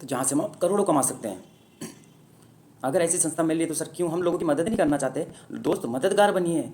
जहाँ से हम करोड़ों कमा सकते हैं। अगर ऐसी संस्था मिल रही है तो सर क्यों हम लोगों की मदद नहीं करना चाहते? दोस्त मददगार बनिए,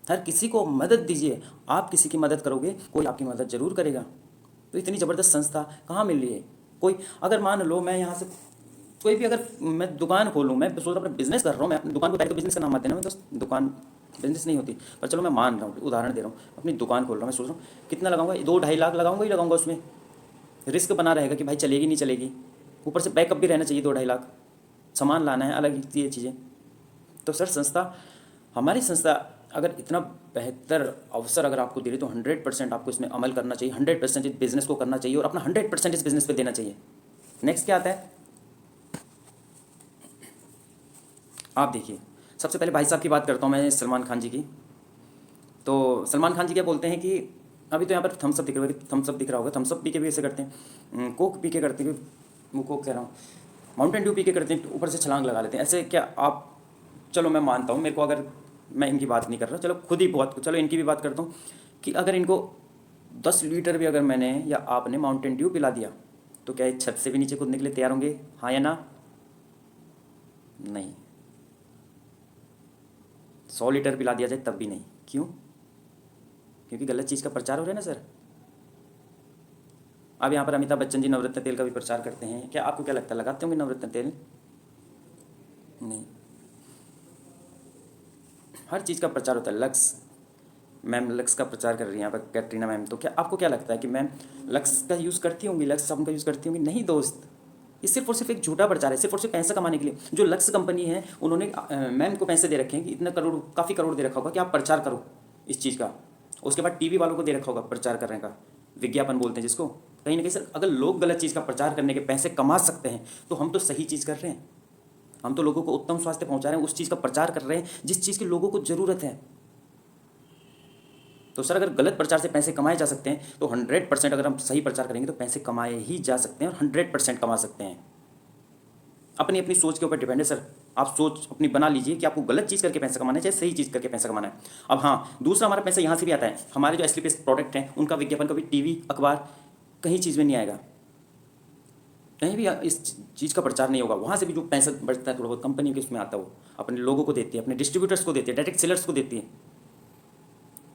हर किसी को मदद दीजिए। आप किसी की मदद करोगे, कोई आपकी मदद जरूर करेगा। तो इतनी ज़बरदस्त संस्था कहाँ मिल रही है? कोई अगर मान लो मैं यहाँ से कोई भी अगर मैं दुकान खोलूँ, मैं सोच रहा हूँ अपना बिजनेस कर रहा हूँ, मैं अपनी दुकान को पहले तो बिजनेस का नाम मत देना, मैं तो दुकान बिजनेस नहीं होती, पर चलो मैं मान रहा हूँ, उदाहरण दे रहा हूँ, अपनी दुकान खोल रहा हूँ, मैं सोच रहा हूँ कितना लगाऊंगा, 2-2.5 लाख लगाऊंगा ही लगाऊंगा। उसमें रिस्क बना रहेगा कि भाई चलेगी नहीं चलेगी, ऊपर से बैकअप भी रहना चाहिए। 2-2.5 लाख सामान लाना है, अलग ये चीज़ें। तो सर संस्था, हमारी संस्था अगर इतना बेहतर अवसर अगर आपको दे रही तो 100% आपको इसमें अमल करना चाहिए, 100% इस बिज़नेस को करना चाहिए और अपना 100% इस बिज़नेस पे देना चाहिए। नेक्स्ट क्या आता है, आप देखिए। सबसे पहले भाई साहब की बात करता हूँ मैं, सलमान खान जी की। तो सलमान खान जी क्या बोलते हैं कि अभी तो यहाँ पर थम्सअप दिख रहा है, थम्सअप दिख रहा होगा, थम्सअप पी के भी ऐसे करते हैं, कोक पी के करते हैं, वो कोक कह रहा हूँ, माउंटेन ड्यू पी के करते हैं, ऊपर से छलांग लगा लेते हैं, ऐसे क्या आप? चलो मैं मानता हूँ, मेरे को अगर, मैं इनकी बात नहीं कर रहा, चलो खुद ही बहुत, चलो इनकी भी बात करता हूँ कि अगर इनको 10 लीटर भी अगर मैंने या आपने माउंटेन ड्यू पिला दिया तो क्या ये छत से भी नीचे कूदने के लिए तैयार होंगे? हाँ या ना? नहीं। 100 लीटर पिला दिया जाए तब भी नहीं। क्यों? क्योंकि गलत चीज़ का प्रचार हो रहा है ना सर। अब यहाँ पर अमिताभ बच्चन जी नवरत्न तेल का भी प्रचार करते हैं, क्या आपको क्या लगता है लगाते होंगे नवरत्न तेल? नहीं। हर चीज़ का प्रचार होता है। लक्स, मैम लक्स का प्रचार कर रही हैं यहाँ पर कैटरीना मैम, तो क्या आपको क्या लगता है कि मैम लक्स का यूज़ करती होंगी, लक्स साबुन का यूज़ करती होंगी? नहीं दोस्त, ये सिर्फ और सिर्फ एक झूठा प्रचार है, सिर्फ और सिर्फ पैसा कमाने के लिए। जो लक्स कंपनी है उन्होंने मैम को पैसे दे रखे हैं कि इतना करोड़, काफ़ी करोड़ दे रखा होगा कि आप प्रचार करो इस चीज़ का। उसके बाद टीवी वालों को दे रखा होगा प्रचार करने का, विज्ञापन बोलते हैं जिसको। कहीं ना कहीं सर अगर लोग गलत चीज़ का प्रचार करने के पैसे कमा सकते हैं तो हम तो सही चीज़ कर रहे हैं। हम तो लोगों को उत्तम स्वास्थ्य पहुंचा रहे हैं, उस चीज़ का प्रचार कर रहे हैं जिस चीज़ की लोगों को ज़रूरत है। तो सर अगर गलत प्रचार से पैसे कमाए जा सकते हैं तो 100% अगर हम सही प्रचार करेंगे तो पैसे कमाए ही जा सकते हैं और 100% कमा सकते हैं। अपनी अपनी सोच के ऊपर डिपेंड है सर। आप सोच अपनी बना लीजिए कि आपको गलत चीज़ करके पैसा कमाना है चाहे सही चीज़ करके पैसा कमाना है। अब हाँ, दूसरा हमारा पैसा यहाँ से भी आता है। हमारे जो एसलीपीएस प्रोडक्ट हैं उनका विज्ञापन कभी टीवी अखबार कहीं चीज़ में नहीं आएगा, कहीं भी इस चीज़ का प्रचार नहीं होगा। वहाँ से भी जो पैसा बचता है थोड़ा बहुत कंपनी के उसमें आता है, वो अपने लोगों को देती है, अपने डिस्ट्रीब्यूटर्स को देती है, डायरेक्ट सेलर्स को देती है।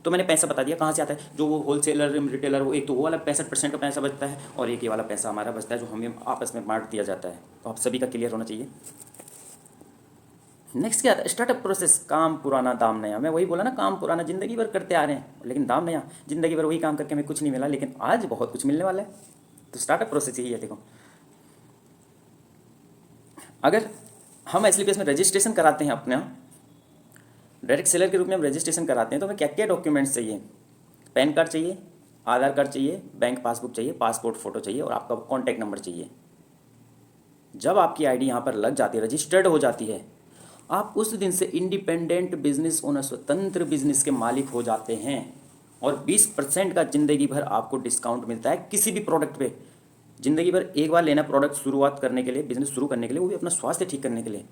तो मैंने पैसा बता दिया कहाँ से आता है। जो वो होलसेलर रिटेलर, वो एक तो वो वाला 65% का पैसा बचता है और एक ये वाला पैसा हमारा बचता है जो हमें आपस में बांट दिया जाता है। तो आप सभी का क्लियर होना चाहिए। नेक्स्ट क्या आता है, स्टार्टअप प्रोसेस। काम पुराना दाम नया। मैं वही बोला ना, काम पुराना जिंदगी भर करते आ रहे हैं लेकिन दाम नया। जिंदगी भर वही काम करके हमें कुछ नहीं मिला लेकिन आज बहुत कुछ मिलने वाला है। तो स्टार्टअप प्रोसेस यही है। देखो, अगर हम एसलीपीएस में रजिस्ट्रेशन कराते हैं अपना, डायरेक्ट सेलर के रूप में हम रजिस्ट्रेशन कराते हैं तो हमें क्या क्या डॉक्यूमेंट्स चाहिए? पैन कार्ड चाहिए, आधार कार्ड चाहिए, बैंक पासबुक चाहिए, पासपोर्ट फ़ोटो चाहिए और आपका कॉन्टैक्ट नंबर चाहिए। जब आपकी आईडी यहाँ पर लग जाती है, रजिस्टर्ड हो जाती है, आप उस दिन से इंडिपेंडेंट बिजनेस ओनर, स्वतंत्र बिजनेस के मालिक हो जाते हैं। और 20% का ज़िंदगी भर आपको डिस्काउंट मिलता है किसी भी प्रोडक्ट पे। ज़िंदगी भर एक बार लेना प्रोडक्ट शुरुआत करने के लिए, बिजनेस शुरू करने के लिए, वो भी अपना स्वास्थ्य ठीक करने के लिए।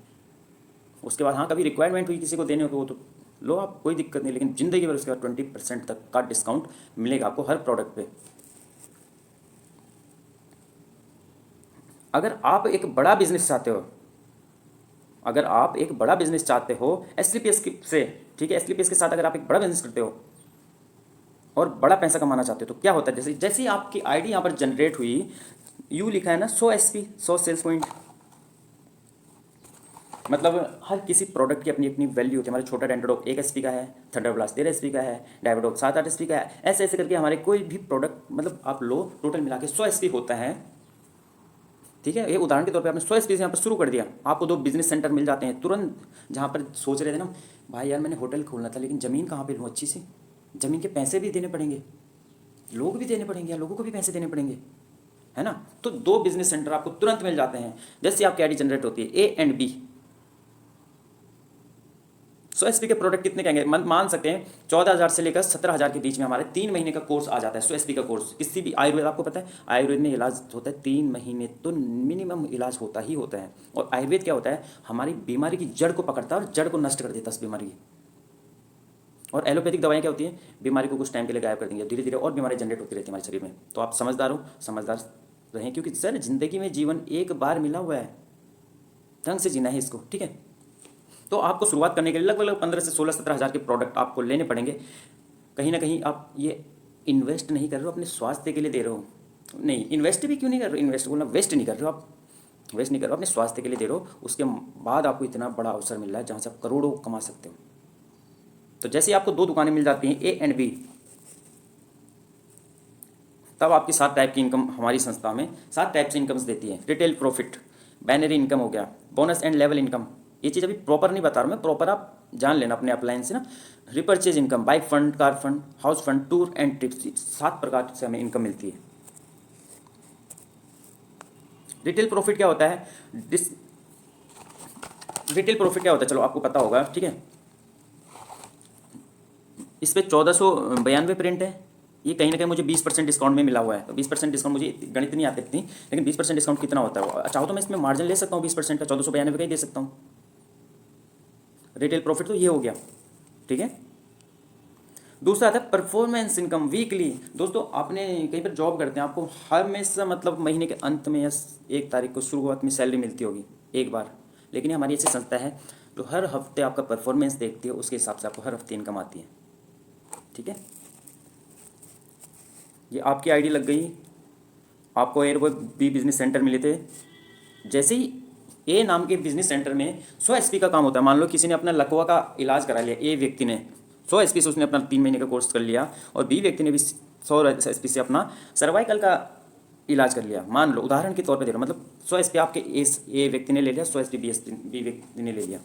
उसके बाद हाँ कभी रिक्वायरमेंट हुई किसी को देने हो तो लो आप, कोई दिक्कत नहीं, लेकिन ज़िंदगी भर उसके बाद 20% तक का डिस्काउंट मिलेगा आपको हर प्रोडक्ट पे। अगर आप एक बड़ा बिजनेस चाहते हो, अगर आप एक बड़ा बिजनेस चाहते हो एसलीपीएस से, ठीक है, एसलीपीएस के साथ अगर आप एक बड़ा बिजनेस करते हो और बड़ा पैसा कमाना चाहते हो तो क्या होता है, जैसे जैसे ही आपकी आईडी यहाँ पर जनरेट हुई, यू लिखा है ना 100 एसपी, 100 सेल्स पॉइंट। मतलब हर किसी प्रोडक्ट की अपनी अपनी वैल्यू होती है। हमारे छोटा डेंटोडॉक 1 एसपी का है, थंडरब्लास्ट 13 एसपी का है, डायबोडॉक 7-8 एसपी का है, ऐसे ऐसे करके हमारे कोई भी प्रोडक्ट, मतलब आप लो टोटल मिला के 100 एसपी होता है। ठीक है, ये उदाहरण के तौर पे आपने 100 एसपी से यहाँ पर शुरू कर दिया, आपको 2 बिजनेस सेंटर मिल जाते हैं तुरंत। जहाँ पर सोच रहे थे ना भाई यार मैंने होटल खोलना था लेकिन ज़मीन कहाँ पे लूँ अच्छी सी, ज़मीन के पैसे भी देने पड़ेंगे, लोग भी देने पड़ेंगे, या लोगों को भी पैसे देने पड़ेंगे, है ना। तो 2 बिजनेस सेंटर आपको तुरंत मिल जाते हैं जैसे आपकी आईडी जनरेट होती है, ए एंड बी। 100 एसपी के प्रोडक्ट कितने कहेंगे, मान सकते हैं 14,000 से लेकर 17,000 के बीच में हमारे 3 महीने का कोर्स आ जाता है। 100 एसपी का कोर्स किसी भी आयुर्वेद, आपको पता है आयुर्वेद में इलाज होता है 3 महीने तो मिनिमम इलाज होता ही होता है। और आयुर्वेद क्या होता है, हमारी बीमारी की जड़ को पकड़ता है और जड़ को नष्ट कर देता है उस बीमारी की। और एलोपैथिक दवाएं क्या होती हैं, बीमारी को कुछ टाइम के लिए गायब कर देंगे, धीरे धीरे और बीमारी जनरेट होती रहती है हमारे शरीर में। तो आप समझदार हो, समझदार रहें, क्योंकि सर ज़िंदगी में जीवन एक बार मिला हुआ है, ढंग से जीना है इसको, ठीक है। तो आपको शुरुआत करने के लिए लगभग 15 से 16-17 हज़ार के प्रोडक्ट आपको लेने पड़ेंगे। कहीं ना कहीं आप ये इन्वेस्ट नहीं कर रहे हो, अपने स्वास्थ्य के लिए दे रहे हो। नहीं, इन्वेस्ट भी क्यों नहीं कर रहे हो, इन्वेस्ट बोलना, वेस्ट नहीं कर रहे हो आप, वेस्ट नहीं कर रहे हो, अपने स्वास्थ्य के लिए दे रहे हो। उसके बाद आपको इतना बड़ा अवसर मिल रहा है जहाँ से आप करोड़ों कमा सकते हो। तो जैसे ही आपको 2 दुकानें मिल जाती हैं, ए एंड बी, तब आपकी 7 टाइप की इनकम हमारी संस्था में 7 टाइप से इनकम्स देती है। रिटेल प्रॉफिट, बाइनरी इनकम हो गया, बोनस एंड लेवल इनकम। ये चीज़ अभी प्रॉपर नहीं बता रहा मैं, प्रॉपर आप जान लेना अपने अपलाइन से ना। Repurchase income, bike fund, car fund, house fund, tour and trips, 7 प्रकार से हमें इनकम मिलती है। रिटेल प्रॉफिट क्या होता है, रिटेल प्रॉफिट क्या होता है, चलो आपको पता होगा, ठीक है। इस पर 1492 प्रिंट है। ये कहीं ना कहीं मुझे 20% डिस्काउंट में मिला हुआ है। तो 20% डिस्काउंट, मुझे गणित नहीं आती इतनी, लेकिन 20% डिस्काउंट कितना होता है, चाहो तो मैं इसमें मार्जिन ले सकता हूँ 20% का, 1492 का ही दे सकता हूँ। रिटेल प्रॉफिट तो ये हो गया, ठीक है। दूसरा आता है परफॉर्मेंस इनकम, वीकली। दोस्तों आपने कहीं पर जॉब करते हैं, आपको हमेशा मतलब महीने के अंत में या 1 तारीख को शुरुआत में सैलरी मिलती होगी एक बार, लेकिन हमारी ऐसी संस्था है जो हर हफ्ते आपका परफॉर्मेंस देखती है, उसके हिसाब से आपको हर हफ्ते इनकम आती है, ठीक है। ये आपकी आईडी लग गई, आपको एयरबॉय बी बिजनेस सेंटर मिले थे। जैसे ही ए नाम के बिजनेस सेंटर में 100 एसपी का काम होता है। मान लो किसी ने अपना लकवा का इलाज करा लिया, ए व्यक्ति ने 100 एसपी से उसने अपना 3 महीने का कोर्स कर लिया, और बी व्यक्ति ने भी 100 एसपी से अपना सर्वाइकल का इलाज कर लिया। मान लो उदाहरण के तौर पर दे रहा हूँ, मतलब 100 एसपी आपके ए व्यक्ति ने ले लिया, 100 एसपी बी व्यक्ति ने ले लिया,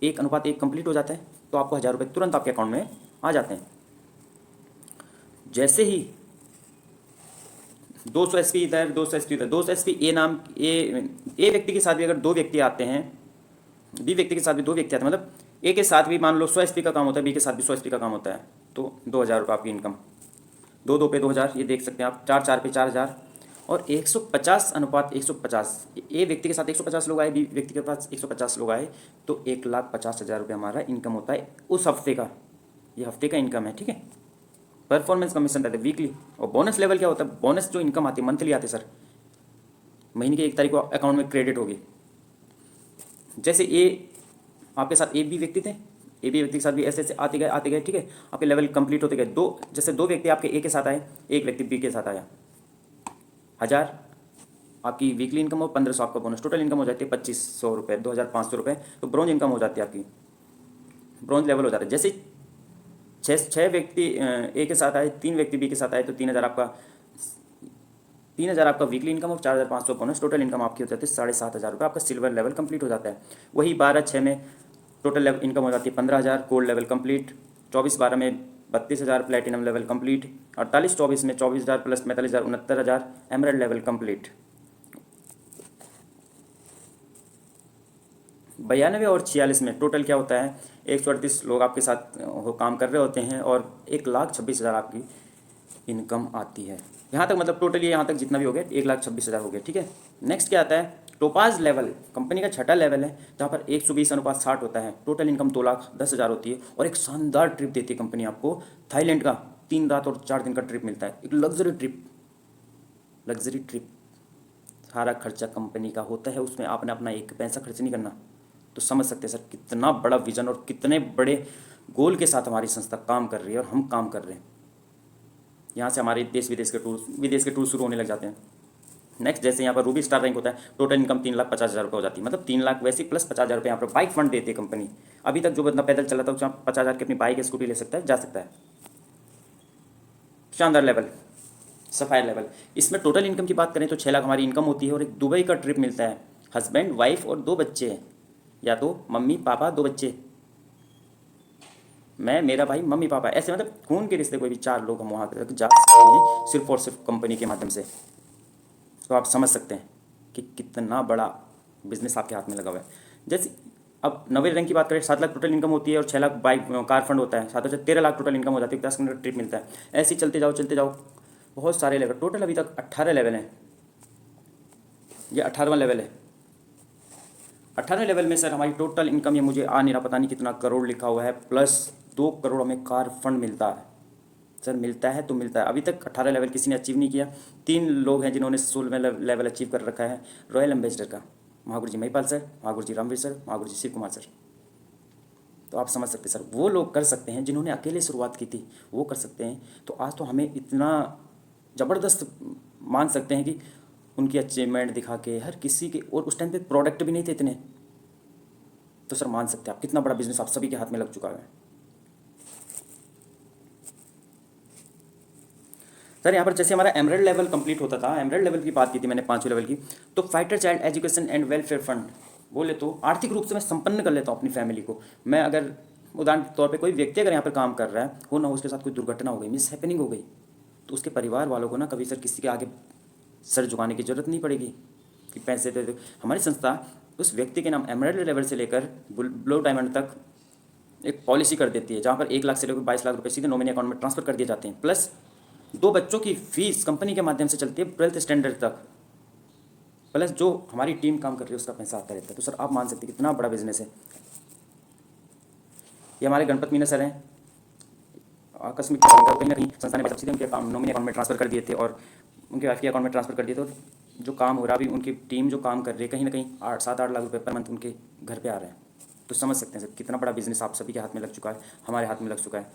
1:1 कंप्लीट हो जाता है, तो आपको 1000 रुपये तुरंत आपके अकाउंट में आ जाते हैं। जैसे ही 200 एसपी इधर, 200 एसपी इधर, 200 एसपी ए व्यक्ति के साथ भी अगर 2 व्यक्ति आते हैं, बी व्यक्ति के साथ भी 2 व्यक्ति आते हैं, मतलब ए के साथ भी मान लो 100 एसपी का काम होता है, बी के साथ भी 100 एसपी का काम होता है, तो 2000 रुपये आपकी इनकम। 2 पे 2000, ये देख सकते हैं आप। 4 पे 4000, और 150:150। ए व्यक्ति के साथ 150 लोग आए, बी व्यक्ति के पास 150 लोग आए, तो 1,50,000 रुपये हमारा इनकम होता है उस हफ्ते का। ये हफ्ते का इनकम है, ठीक है। परफॉर्मेंस कमीशन रहता है वीकली। और बोनस लेवल क्या होता है, बोनस जो इनकम आती है मंथली आती है सर, महीने की 1 तारीख को अकाउंट में क्रेडिट होगी। जैसे ए आपके साथ ए बी व्यक्ति थे, ए बी व्यक्ति के साथ भी ऐसे ऐसे आते गए, ठीक है। आपके लेवल कंप्लीट होते गए। जैसे 2 व्यक्ति आपके ए के साथ आए, 1 व्यक्ति बी के साथ आया, 1000 आपकी वीकली इनकम और 1500 आपका बोनस, टोटल इनकम हो जाती है 2500 रुपये, 2500 रुपये। तो ब्रॉन्ज इनकम हो जाती है आपकी, ब्रॉन्ज लेवल हो जाता है। जैसे 6 व्यक्ति ए के साथ आए, 3 व्यक्ति बी के साथ आए, तो 3000 आपका वीकली इनकम और 4500 बोनस, टोटल इनकम आपकी हो जाती है 7500 रुपये। आपका सिल्वर लेवल कंप्लीट हो जाता है। वही 12/6 में टोटल लेवल इनकम हो जाती है 15000, गोल्ड लेवल कंप्लीट। 24/12 में 32,000, प्लेटिनम लेवल कंप्लीट। 48/24 में 24,000 प्लस 45,000, 69,000, एमरल्ड लेवल कंप्लीट। 92 और 46 में टोटल क्या होता है, 138 लोग आपके साथ काम कर रहे होते हैं, और 1,26,000 आपकी इनकम आती है। यहाँ तक मतलब टोटल ये यहाँ तक जितना भी हो गया 1,26,000 हो गया, ठीक है। नेक्स्ट क्या आता है, टोपाज लेवल, कंपनी का 6ठा लेवल है, जहाँ पर 120:60 होता है। टोटल इनकम 2,10,000 होती है, और एक शानदार ट्रिप देती है कंपनी आपको, थाईलैंड का 3 रात और 4 दिन का ट्रिप मिलता है, एक लग्जरी ट्रिप। लग्जरी ट्रिप सारा खर्चा कंपनी का होता है, उसमें आपने अपना एक पैसा खर्च नहीं करना। तो समझ सकते हैं सर कितना बड़ा विजन और कितने बड़े गोल के साथ हमारी संस्था काम कर रही है, और हम काम कर रहे हैं। यहाँ से हमारे देश विदेश के टूर शुरू होने लग जाते हैं। नेक्स्ट, जैसे यहाँ पर रूबी स्टार रैंक होता है, टोटल इनकम 3,50,000 रुपये हो जाती है, मतलब 3 लाख वैसे प्लस 50,000 रुपये यहाँ पर बाइक फंड देती है कंपनी। अभी तक जो बंदा पैदल चलाता है वो 50,000 की अपनी बाइक स्कूटी ले सकता है, जा सकता है। शानदार लेवल, सफायर लेवल। इसमें टोटल इनकम की बात करें तो 6 लाख हमारी इनकम होती है, और एक दुबई का ट्रिप मिलता है। हस्बैंड, वाइफ और 2 बच्चे हैं, या तो मम्मी पापा 2 बच्चे, मैं, मेरा भाई, मम्मी पापा, ऐसे मतलब खून के रिश्ते कोई भी 4 लोग हम वहाँ तक जा सकते हैं सिर्फ और सिर्फ कंपनी के माध्यम से। तो आप समझ सकते हैं कि कितना बड़ा बिजनेस आपके हाथ में लगा हुआ है। जैसे अब 90 रैंक की बात करें, 7 लाख टोटल इनकम होती है, और 6 लाख बाइक कार फंड होता है, 7 से 13 लाख टोटल इनकम हो जाती है, 10 घंटे ट्रिप मिलता है। ऐसे ही चलते जाओ, बहुत सारे लेवल, टोटल अभी तक 18 लेवल हैं। ये 18वां लेवल है। 18वें लेवल में सर हमारी टोटल इनकम, ये मुझे आ नहीं रहा, पता नहीं कितना करोड़ लिखा हुआ है, प्लस 2 करोड़ हमें कार फंड मिलता है। सर मिलता है तो मिलता है। अभी तक 18 लेवल किसी ने अचीव नहीं किया। 3 लोग हैं जिन्होंने 16 लेवल अचीव कर रखा है रॉयल एम्बेसडर का, महागुरु जी महिपाल सर, महागुरु जी रामवीर सर, महागुरु जी शिव कुमार सर। तो आप समझ सकते हैं सर, वो लोग कर सकते हैं जिन्होंने अकेले शुरुआत की थी, वो कर सकते हैं। तो आज तो हमें इतना ज़बरदस्त मान सकते हैं कि उनकी अचीवमेंट दिखा के हर किसी के, और उस टाइम पे प्रोडक्ट भी नहीं थे इतने, तो सर मान सकते हैं आप कितना बड़ा बिजनेस आप सभी के हाथ में लग चुका है। सर यहाँ पर जैसे हमारा एमरल्ड लेवल कंप्लीट होता था, एमरल्ड लेवल की बात की थी मैंने 5वें लेवल की, तो fighter child education and welfare fund बोले तो आर्थिक रूप से मैं संपन्न कर लेता हूँ अपनी फैमिली को। मैं अगर उदाहरण के तौर पे कोई व्यक्ति अगर यहाँ पर काम कर रहा है, हो ना हो उसके साथ कोई दुर्घटना हो गई, मिस हैपनिंग हो गई, तो उसके परिवार वालों को ना कभी सर किसी के आगे सर झुकाने की जरूरत नहीं पड़ेगी कि पैसे दे दो। हमारी संस्था उस व्यक्ति के नाम एमरल्ड लेवल से लेकर ब्लू डायमंड तक एक पॉलिसी कर देती है, जहाँ पर 1 लाख से लेकर 22 लाख रुपए सीधे नॉमिनी अकाउंट में ट्रांसफर कर दिए जाते हैं, प्लस 2 बच्चों की फीस कंपनी के माध्यम से चलती है 12th स्टैंडर्ड तक, प्लस जो हमारी टीम काम कर रही है उसका पैसा आता रहता है। तो सर आप मान सकते हैं कितना बड़ा बिजनेस है। ये हमारे गणपत मीना सर हैं, आकस्मिक कहीं ना कहीं संस्था ने सीधे उनके नॉमिनी अकाउंट में ट्रांसफर कर दिए थे और उनके वाइफ के अकाउंट में ट्रांसफर कर दिए थे, और जो काम हो रहा है अभी उनकी टीम जो काम कर रही है कहीं ना कहीं 7-8 लाख रुपए पर मंथ उनके घर पे आ रहे हैं। तो समझ सकते हैं सर कितना बड़ा बिजनेस आप सभी के हाथ में लग चुका है, हमारे हाथ में लग चुका है।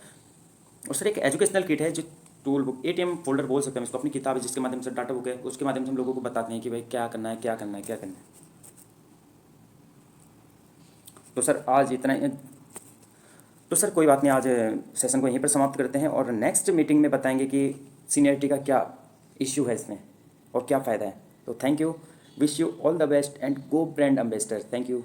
और सर एक एजुकेशनल किट है जो टूल बुक, एटीएम फोल्डर बोल सकते हैं इसको, अपनी किताब है जिसके माध्यम से डाटा बुक है, उसके माध्यम से हम लोगों को बताते हैं कि भाई क्या करना है, क्या करना है, क्या करना है। तो सर आज इतना ही, तो सर कोई बात नहीं, आज सेशन को यहीं पर समाप्त करते हैं और नेक्स्ट मीटिंग में बताएंगे कि सीनियरिटी का क्या इश्यू है इसमें और क्या फ़ायदा है। तो thank you, wish you all the best and go brand ambassador. Thank you.